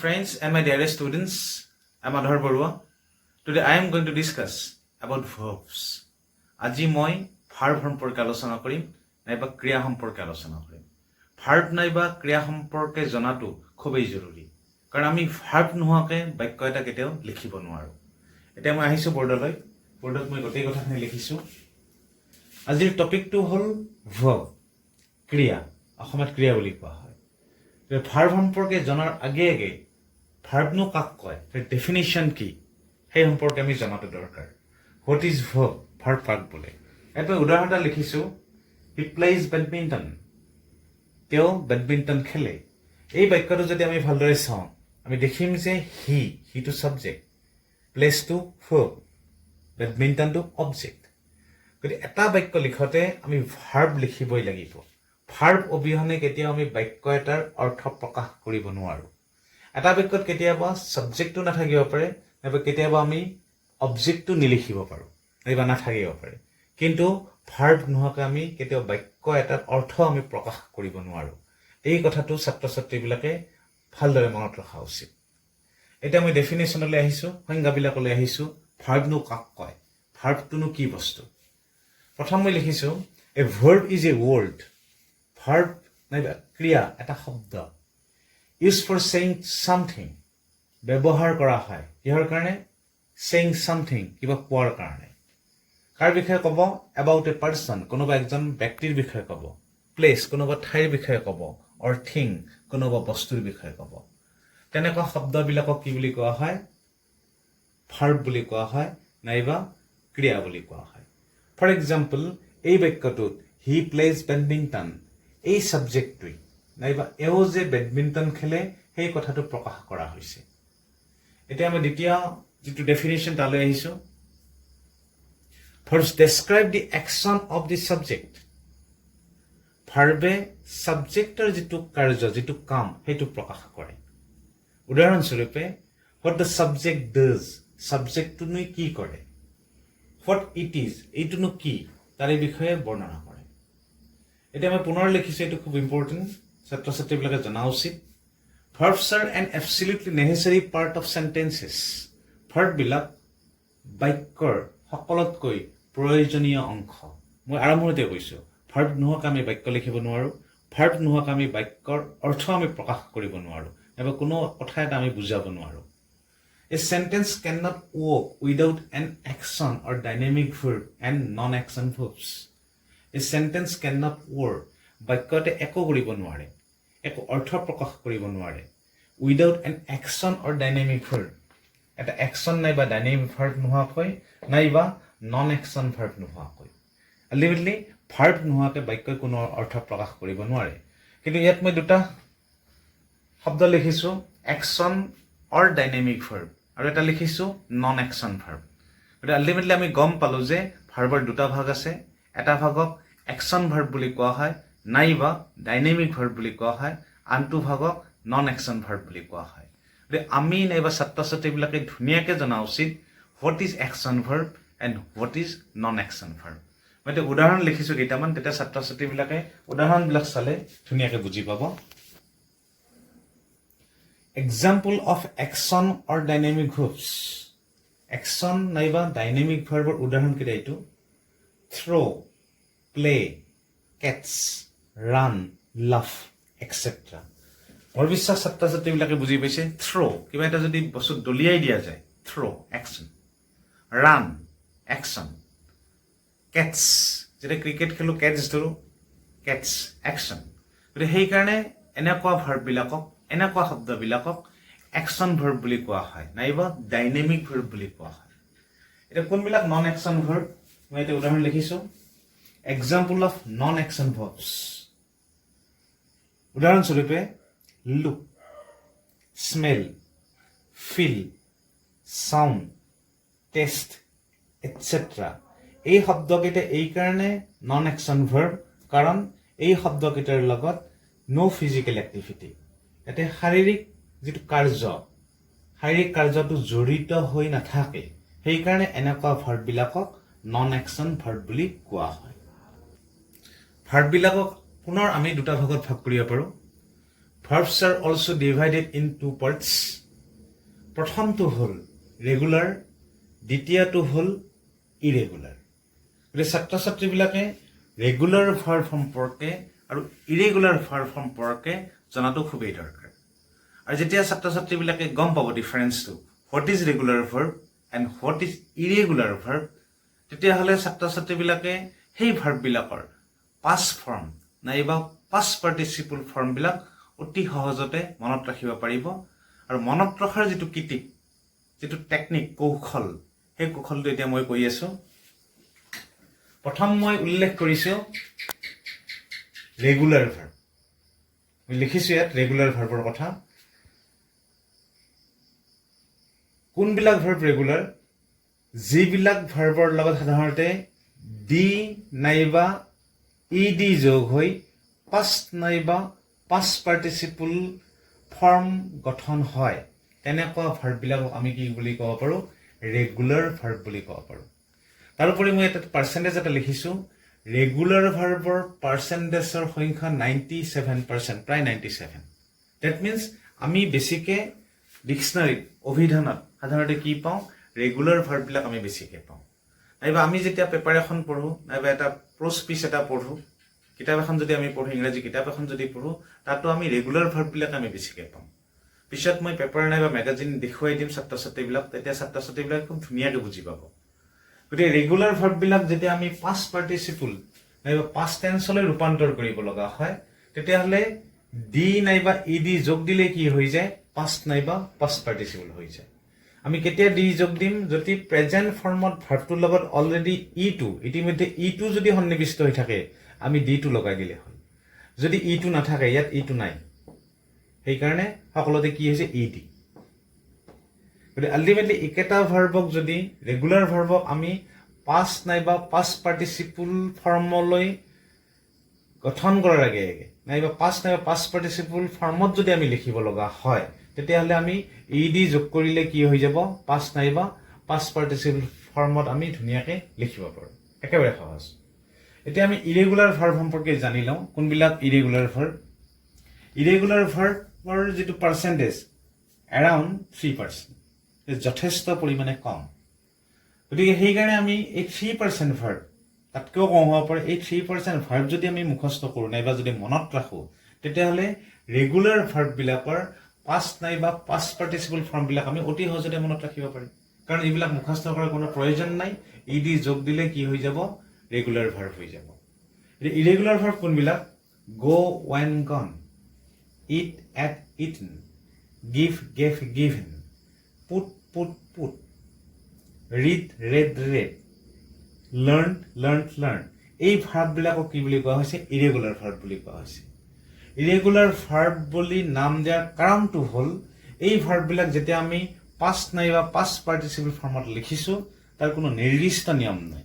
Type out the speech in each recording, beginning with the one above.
friends and my dearest students, I'm Adhar Barua. Today I am going to discuss about verbs. আজি মই verb সম্পর্কে আলোচনা কৰিম নাইবা ক্ৰিয়া সম্পৰ্কে আলোচনা কৰিম। ভাৰ্ব নাইবা ক্ৰিয়া সম্পৰ্কে জানাটো খুবই জৰুৰি, কাৰণ আমি ভাৰ্ব নোহোৱাকে বাক্য এটা কেতিয়াও লিখিব নোৱাৰো। এতিয়া মই আহিছো বোৰ্ডলৈ, বোৰ্ডত মই গোটেই কথাখিনি লিখিছো। আজিৰ টপিকটো হ'ল ভাৰ্ব, ক্ৰিয়া। অসমত ক্ৰিয়া বুলি কোৱা হয়। ভার্ব সম্পর্কে জানার আগে আগে ভার্বনো কাক কয়, তার ডেফিনেশন কি সেই সম্পর্কে আমি জানাটো দরকার। হোয়াট ইজ ভার্ব, ভার্ব কাক বলে। এটা উদাহরণ এটা লিখিছো, হি প্লেজ বেডমিন্টন, তেওঁ বেডমিন্টন খেলে। এই বাক্যটো যদি আমি ভালদৰে চাওঁ, আমি দেখিম যে হিটো সাবজেক্ট, প্লেজটো ভার্ব, বেডমিন্টনটো অবজেক্ট। গতিকে এটা বাক্য লিখতে আমি ভার্ব লিখিবই লাগিব। ভার্ব অবিহনে কেতিয়াও আমি বাক্য এটাৰ অৰ্থ প্ৰকাশ কৰিব নোৱাৰো। এটা বাক্যত কেতিয়াবা সাবজেক্টটো নাথাকিব পাৰে, নাইবা কেতিয়াবা আমি অবজেক্টটো নিলিখিব পাৰো, নাইবা নাথাকিব পাৰে। কিন্তু ভাৰ্ব নোহোৱাকৈ আমি কেতিয়াও বাক্য এটাৰ অৰ্থ আমি প্ৰকাশ কৰিব নোৱাৰো। এই কথাটো ছাত্ৰ ছাত্ৰীবিলাকে ভালদৰে মনত ৰখা উচিত। এতিয়া মই ডেফিনেশ্যনলৈ আহিছো, সংজ্ঞাবিলাকলৈ আহিছো। ভাৰ্বনো কাক কয়, ভাৰ্বটোনো কি বস্তু। প্ৰথম মই লিখিছো, a verb is a word. Verb নাইবা ক্ৰিয়া এটা শব্দ, ইউজ ফৰ সেইং সামথিং, ব্যবহাৰ কৰা হয় কিহৰ কাৰণে, সেইং সামথিং, কিবা কোৱাৰ কাৰণে। কাৰ বিষয়ে ক'ব, এবাউট এ পাৰ্সন, কোনোবা একজন ব্যক্তিৰ বিষয়ে ক'ব। প্লেস, কোনোবা ঠাইৰ বিষয়ে ক'ব। অৰ থিং, কোনোবা বস্তুৰ বিষয়ে ক'ব। তেনেকুৱা শব্দবিলাকক কি বুলি কোৱা হয়, ভাৰ্ব বুলি কোৱা হয়, নাইবা ক্ৰিয়া বুলি কোৱা হয়। ফৰ এক্সাম্পল, এই বাক্যটোত হি প্লেজ বেডমিন্টন, এই সাবজেক্টটোই নাইবা এও যে বেডমিন্টন খেলে সেই কথাটো প্ৰকাশ কৰা হৈছে। এতিয়া আমি দ্বিতীয় যিটো ডেফিনেশ্যন তালৈ আহিছো। Verbs describe the action of the subject. ভাৰ্বে সাবজেক্টৰ যিটো কাৰ্য, যিটো কাম, সেইটো প্ৰকাশ কৰে। উদাহৰণস্বৰূপে, what the subject does, সাবজেক্টটোনো কি কৰে। what it is, এইটোনো কি, তাৰে বিষয়ে বৰ্ণনা কৰে। এতিয়া আমি পুনৰ লিখিছো, এইটো খুব ইম্পৰ্টেণ্ট, ছাত্ৰ ছাত্ৰীবিলাকে জনা উচিত। Verbs are an absolutely necessary part of sentences. ভাৰ্ববিলাক বাক্যৰ সকলোতকৈ প্ৰয়োজনীয় অংশ। মই আৰম্ভণিতে কৈছো, ভাৰ্ব নোহোৱাকৈ আমি বাক্য লিখিব নোৱাৰো। ভাৰ্ব নোহোৱাকৈ আমি বাক্যৰ অৰ্থ আমি প্ৰকাশ কৰিব নোৱাৰো, নাইবা কোনো কথা এটা আমি বুজাব নোৱাৰো। A sentence cannot work without an action or dynamic verb and non-action verbs. A sentence cannot work, বাক্যতে একো কৰিব নোৱাৰে, একো অৰ্থ প্ৰকাশ কৰিব নোৱাৰে, without an action or dynamic verb, এটা action নাইবা dynamic verb নোহোৱাকৈ, নাইবা non-action verb নোহোৱাকৈ। Ultimately, verb নোহোৱাকৈ বাক্যই কোনো অৰ্থ প্ৰকাশ কৰিব নোৱাৰে। কিন্তু ইয়াত মই দুটা শব্দ লিখিছো, action or dynamic verb, আৰু এটা লিখিছো non-action verb। গতিকে আল্টিমেটলি আমি গম পালো যে ভাৰ্বৰ দুটা ভাগ আছে। এটা ভাগক একশন ভাৰ্ব বুলি কোৱা হয়, নাইবা ডাইনামিক ভাৰ্ব বুলি কোৱা হয়। আনটো ভাগক নন একশন ভাৰ্ব বুলি কোৱা হয়। গতিকে আমি নাইবা ছাত্ৰ ছাত্ৰীবিলাকে ধুনীয়াকৈ জনা উচিত what is action verb and what is non action verb. মই এতিয়া উদাহৰণ লিখিছো কেইটামান, তেতিয়া ছাত্ৰ ছাত্ৰীবিলাকে উদাহৰণবিলাক চালে ধুনীয়াকৈ বুজি পাব। Example of action or dynamic verbs. Action নাইবা ডাইনামিক ভাৰ্বৰ উদাহৰণ কেইটা এইটো, throw', play, catches, run, laugh, etcetera. মোৰ বিশ্বাস ছাত্ৰ ছাত্ৰীবিলাকে বুজি পাইছে। থ্ৰ', কিবা এটা যদি বস্তু দলিয়াই দিয়া যায়, throw', action. Run, action. Catches, যেতিয়া ক্ৰিকেট খেলো কেটছ ধৰো, কেটছ, একশ্যন। গতিকে সেইকাৰণে এনেকুৱা ভাৰ্ববিলাকক, এনেকুৱা শব্দবিলাকক একশ্যন ভাৰ্ব বুলি কোৱা হয়, নাইবা ডাইনামিক ভাৰ্ব বুলি কোৱা হয়। এতিয়া কোনবিলাক নন একশ্যন ভাৰ্ব, মই এতিয়া উদাহৰণ লিখিছো। Example of non action verbs, উদাহৰণস্বৰূপে look, smell, feel, sound, taste, etcetera. এই শব্দকেইটা এইকাৰণে নন একশ্যন ভাৰ্ব, কাৰণ এই শব্দকেইটাৰ লগত ন' ফিজিকেল এক্টিভিটি, ইয়াতে শাৰীৰিক যিটো কাৰ্য, শাৰীৰিক কাৰ্যটো জড়িত হৈ নাথাকে। সেইকাৰণে এনেকুৱা ভাৰ্ববিলাকক নন একশ্যন ভাৰ্ব বুলি কোৱা হয়। ভাৰ্ববিলাকক পুনৰ আমি দুটা ভাগত ভাগ কৰিব পাৰো। verbs are also divided in two parts. প্ৰথমটো হ'ল ৰেগুলাৰ, দ্বিতীয়টো হ'ল ইৰেগুলাৰ। গতিকে ছাত্ৰ ছাত্ৰীবিলাকে ৰেগুলাৰ ভাৰ্ব সম্পৰ্কে আৰু ইৰেগুলাৰ ভাৰ্ব সম্পৰ্কে জনাটো খুবেই দৰকাৰ। আৰু যেতিয়া ছাত্ৰ ছাত্ৰীবিলাকে গম পাব ডিফাৰেঞ্চটো, what is regular verb and what is irregular verb, তেতিয়াহ'লে ছাত্ৰ ছাত্ৰীবিলাকে সেই ভাৰ্ববিলাকৰ পাষ্ট ফৰ্ম নাইবা পাষ্ট পাৰ্টিচিপল ফৰ্মবিলাক অতি সহজতে মনত ৰাখিব পাৰিব। আৰু মনত ৰখাৰ যিটো কীৰ্তি, যিটো টেকনিক, কৌশল, সেই কৌশলটো এতিয়া মই কৈ আছো। প্ৰথম মই উল্লেখ কৰিছো ৰেগুলাৰ ভাৰ্ব। মই লিখিছো ইয়াত ৰেগুলাৰ ভাৰ্বৰ কথা। কোনবিলাক ভাৰ্ব ৰেগুলাৰ? যিবিলাক ভাৰ্বৰ লগত সাধাৰণতে ডি নাইবা ইডি যোগ হৈ পাষ্ট নাইবা পাষ্ট পাৰ্টিচিপল ফৰ্ম গঠন হয়, তেনেকুৱা ভাৰ্ববিলাকক আমি কি বুলি ক'ব পাৰোঁ? ৰেগুলাৰ ভাৰ্ব বুলি ক'ব পাৰোঁ। তাৰোপৰি মই এটা পাৰ্চেণ্টেজ এটা লিখিছোঁ। ৰেগুলাৰ ভাৰ্বৰ পাৰ্চেণ্টেজৰ সংখ্যা 97%, প্ৰায় 97। ডেট মিনছ আমি বেছিকৈ ডিক্সনাৰীত, অভিধানত সাধাৰণতে কি পাওঁ? ৰেগুলাৰ ভাৰ্ববিলাক আমি বেছিকৈ পাওঁ। নাইবা আমি যেতিয়া পেপাৰ এখন পঢ়োঁ, নাইবা এটা প্ৰ'জ পিচ এটা পঢ়োঁ, কিতাপ এখন যদি আমি পঢ়োঁ, ইংৰাজী কিতাপ এখন যদি পঢ়োঁ, তাতো আমি ৰেগুলাৰ ভাৰ্ববিলাক আমি বেছিকৈ পাওঁ। পিছত মই পেপাৰ নাইবা মেগাজিন দেখুৱাই দিম ছাত্ৰ ছাত্ৰীবিলাক, তেতিয়া ছাত্ৰ ছাত্ৰীবিলাক খুব ধুনীয়াকৈ বুজি পাব। গতিকে ৰেগুলাৰ ভাৰ্ববিলাক যেতিয়া আমি পাষ্ট পাৰ্টিচিপল নাইবা পাষ্ট টেন্সলৈ ৰূপান্তৰ কৰিব লগা হয়, তেতিয়াহ'লে ডি নাইবা ইডি যোগ দিলে কি হৈ যায়? পাষ্ট নাইবা পাষ্ট পাৰ্টিচিপল হৈ যায়। আমি কেতিয়া ডি যোগ দিম? যদি প্ৰেজেণ্ট ফৰ্মত ভাৰ্বটোৰ লগত অলৰেডি ইটো, ইতিমধ্যে ইটো যদি সন্নিৱিষ্ট হৈ থাকে, আমি ডিটো লগাই দিলে হ'ল। যদি ইটো নাথাকে, ইয়াত ইটো নাই, সেইকাৰণে সকলোতে কি হৈছে? ইডি। গতিকে আল্টিমেটলি একেটা ভাৰ্বক যদি ৰেগুলাৰ ভাৰ্বক আমি পাষ্ট নাইবা পাষ্ট পাৰ্টিচিপল ফৰ্মলৈ গঠন কৰাৰ আগে আগে নাইবা পাষ্ট নাইবা পাষ্ট পাৰ্টিচিপল ফৰ্মত যদি আমি লিখিব লগা হয়, তেতিয়াহ'লে আমি ইডি যোগ কৰিলে কি হৈ যাব? পাষ্ট নাইবা পাষ্ট পাৰ্টিচিপল ফৰ্মত আমি ধুনীয়াকৈ লিখিব পাৰোঁ। একেবাৰে সহজ। এতিয়া আমি ইৰেগুলাৰ ভাৰ্ব সম্পৰ্কে জানি লওঁ। কোনবিলাক ইৰেগুলাৰ ভাৰ্ব? ইৰেগুলাৰ ভাৰ্বৰ যিটো পাৰ্চেণ্টেজ, এৰাউণ্ড 3%, যথেষ্ট পৰিমাণে কম। গতিকে সেইকাৰণে আমি এই 3% ভাৰ্ব, তাতকৈও কম হ'ব পাৰে, এই 3% ভাৰ্ব যদি আমি মুখস্থ কৰোঁ নাইবা যদি মনত ৰাখোঁ, তেতিয়াহ'লে ৰেগুলাৰ ভাৰ্ববিলাকৰ পাষ্ট নাইবা পাষ্ট পাৰ্টিচিপল ফৰ্মবিলাক আমি অতি সহজতে মনত ৰাখিব পাৰিম। কাৰণ এইবিলাক মুখস্থ কৰাৰ কোনো প্ৰয়োজন নাই। ইডি যোগ দিলে কি হৈ যাব? ৰেগুলাৰ ভাৰ্ব হৈ যাব। এতিয়া ইৰেগুলাৰ ভাৰ্ব কোনবিলাক? গো, ৱেন, gone, eat, ate, eaten, give, gave, given, put, put, put, read, read, read, learn, learn, learn. এই ভাৰ্ববিলাকক কি বুলি কোৱা হৈছে? ইৰেগুলাৰ ভাৰ্ব বুলি কোৱা হৈছে। ইৰেগুলাৰ ভাৰ্ব বুলি নাম দিয়াৰ কাৰণটো হ'ল, এই ভাৰ্ববিলাক যেতিয়া আমি পাষ্ট নাইবা পাষ্ট পাৰ্টিচিপল ফৰ্মত লিখিছোঁ, তাৰ কোনো নিৰ্দিষ্ট নিয়ম নাই।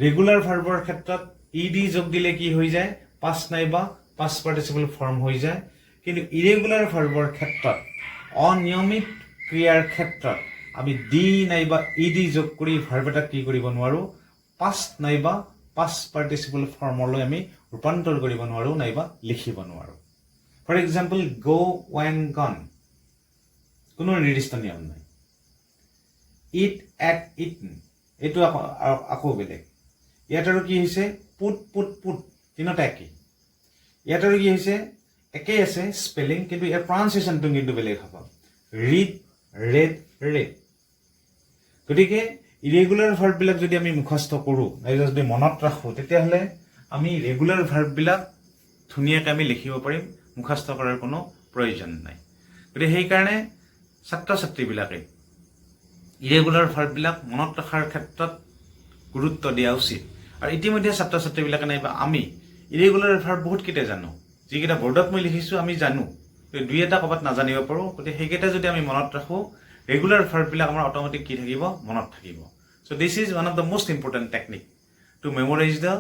ৰেগুলাৰ ভাৰ্বৰ ক্ষেত্ৰত ইডি যোগ দিলে কি হৈ যায়? পাষ্ট নাইবা পাষ্ট পাৰ্টিচিপল ফৰ্ম হৈ যায়। কিন্তু ইৰেগুলাৰ ভাৰ্বৰ ক্ষেত্ৰত, অনিয়মিত ক্ৰিয়াৰ ক্ষেত্ৰত আমি ডি নাইবা ইডি যোগ কৰি ভাৰ্ব এটা কি কৰিব নোৱাৰোঁ? পাষ্ট নাইবা পাষ্ট পাৰ্টিচিপল ফৰ্মলৈ আমি ৰূপান্তৰ কৰিব নোৱাৰোঁ নাইবা লিখিব নোৱাৰোঁ। ফৰ এক্সাম্পল, গো, ৱেন, গন, কোনো নিৰ্দিষ্ট নিয়ম নাই। ইট, এট, ইটন, এইটো আকৌ বেলেগ। ইয়াত আৰু কি হৈছে? পুট, পুট, পুট, তিনিটা একেই। ইয়াত আৰু কি হৈছে? একেই আছে স্পেলিং, কিন্তু ইয়াৰ প্ৰনাউন্সিয়েশ্যনটো কিন্তু বেলেগ হ'ব। Read, read, read. গতিকে ইৰেগুলাৰ ভাৰ্ববিলাক যদি আমি মুখস্থ কৰোঁ নাইবা যদি মনত ৰাখোঁ, তেতিয়াহ'লে আমি ৰেগুলাৰ ভাৰ্ববিলাক ধুনীয়াকৈ আমি লিখিব পাৰিম। মুখস্থ কৰাৰ কোনো প্ৰয়োজন নাই। গতিকে সেইকাৰণে ছাত্ৰ ছাত্ৰীবিলাকে ইৰেগুলাৰ ভাৰ্ববিলাক মনত ৰখাৰ ক্ষেত্ৰত গুৰুত্ব দিয়া উচিত। আৰু ইতিমধ্যে ছাত্ৰ ছাত্ৰীবিলাকে নাইবা আমি ইৰেগুলাৰ ভাৰ্ব বহুতকেইটা জানো। যিকেইটা বৰ্ডত মই লিখিছোঁ আমি জানো, দুই এটা ক'ৰবাত নাজানিব পাৰোঁ। গতিকে সেইকেইটা যদি আমি মনত ৰাখোঁ, ৰেগুলাৰ ভাৰ্ববিলাক আমাৰ অট'মেটিক কি থাকিব? মনত থাকিব। So' this is one of the most important technique to memorise the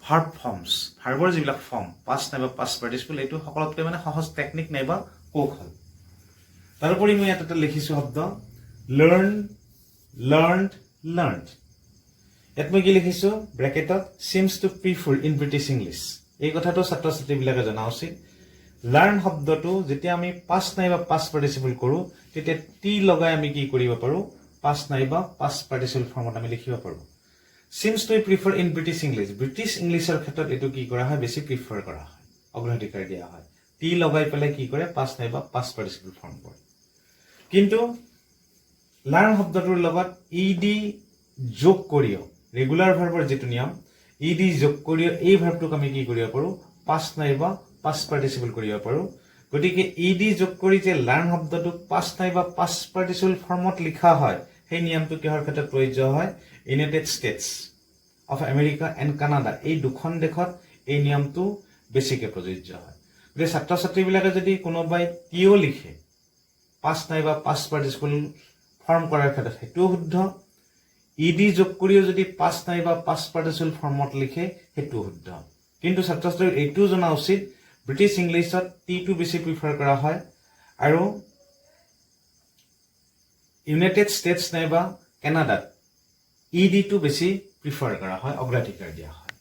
verb forms. ভাৰ্বৰ যিবিলাক ফৰ্ম, পাষ্ট নাইবা পাষ্ট পাৰ্টিচিপল, এইটো সকলোতকৈ মানে সহজ টেকনিক নাইবা কৌশল। তাৰোপৰি মই ইয়াত এটা লিখিছোঁ শব্দ, লাৰ্ণ, লাৰ্ণড, লাৰ্ণড। ইয়াত মই কি লিখিছোঁ? ব্ৰেকেটত, seems to prefer in British English. এই কথাটো ছাত্ৰ ছাত্ৰীবিলাকে জনা উচিত লাৰ্ণ শব্দটো যেতিয়া আমি পাষ্ট নাইবা পাষ্ট পাৰ্টিচিপল কৰোঁ তেতিয়া টি লগাই আমি কি কৰিব পাৰোঁ পাষ্ট নাইবা পাষ্ট পাৰ্টিচিপল ফৰ্মত আমি লিখিব পাৰোঁ seems to prefer in British English British ইংলিছৰ ক্ষেত্ৰত এইটো কি কৰা হয় বেছি প্ৰিফাৰ কৰা হয় অগ্ৰাধিকাৰ দিয়া হয় টি লগাই পেলাই কি কৰে পাষ্ট নাইবা পাষ্ট পাৰ্টিচিপল ফৰ্ম কৰে কিন্তু লাৰ্ণ শব্দটোৰ লগত ইডি যোগ কৰিও ৰেগুলাৰ ভাৰ্বৰ যেটো নিয়ম ইডি যোগ কৰিও এই ভাৰ্বটোক আমি কি কৰিব পাৰোঁ পাষ্ট নাইবা পাষ্ট পাৰ্টিচিপল কৰিব পাৰোঁ গতিকে ইডি যোগ কৰি যে লাৰ্ণ শব্দটোক পাষ্ট নাইবা পাষ্ট পাৰ্টিচিপল ফৰ্মত লিখা হয় সেই নিয়মটো কিহৰ ক্ষেত্ৰত প্ৰযোজ্য হয় United states of America and Canada এই দুখন দেশত এই নিয়মটো বেছিকৈ প্ৰযোজ্য হয় গতিকে ছাত্ৰ ছাত্ৰীবিলাকে যদি কোনোবাই টিও লিখে পাষ্ট নাইবা পাষ্ট পাৰ্টিচিপল ফৰ্ম কৰাৰ ক্ষেত্ৰত সেইটোও শুদ্ধ ইডি যোগ কৰিও যদি পাষ্ট নাইবা পাষ্ট পাৰ্টিচিপল ফৰ্মত লিখে সেইটোও শুদ্ধ কিন্তু ছাত্ৰ ছাত্ৰীক এইটোও জনা উচিত ব্ৰিটিছ ইংলিছত টিটো বেছি প্ৰিফাৰ কৰা হয় আৰু ইউনাইটেড ষ্টেটছ নাইবা কানাডাত ইডিটো বেছি প্ৰিফাৰ কৰা হয় অগ্ৰাধিকাৰ দিয়া হয়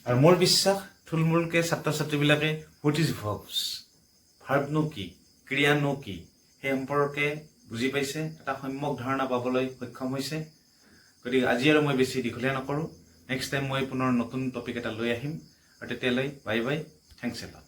আৰু মোৰ বিশ্বাস থুলমূলকৈ ছাত্ৰ ছাত্ৰীবিলাকে হোৱাট ইজ ভাৰ্বছ ভাৰ্বনো কি ক্ৰিয়ানো কি সেই সম্পৰ্কে বুজি পাইছে এটা সম্যক ধাৰণা পাবলৈ সক্ষম হৈছে গতিকে আজি আৰু মই বেছি দীঘলীয়া নকৰোঁ নেক্সট টাইম মই পুনৰ নতুন টপিক এটা লৈ আহিম আৰু তেতিয়ালৈ বাই বাই থেংকছ এ লট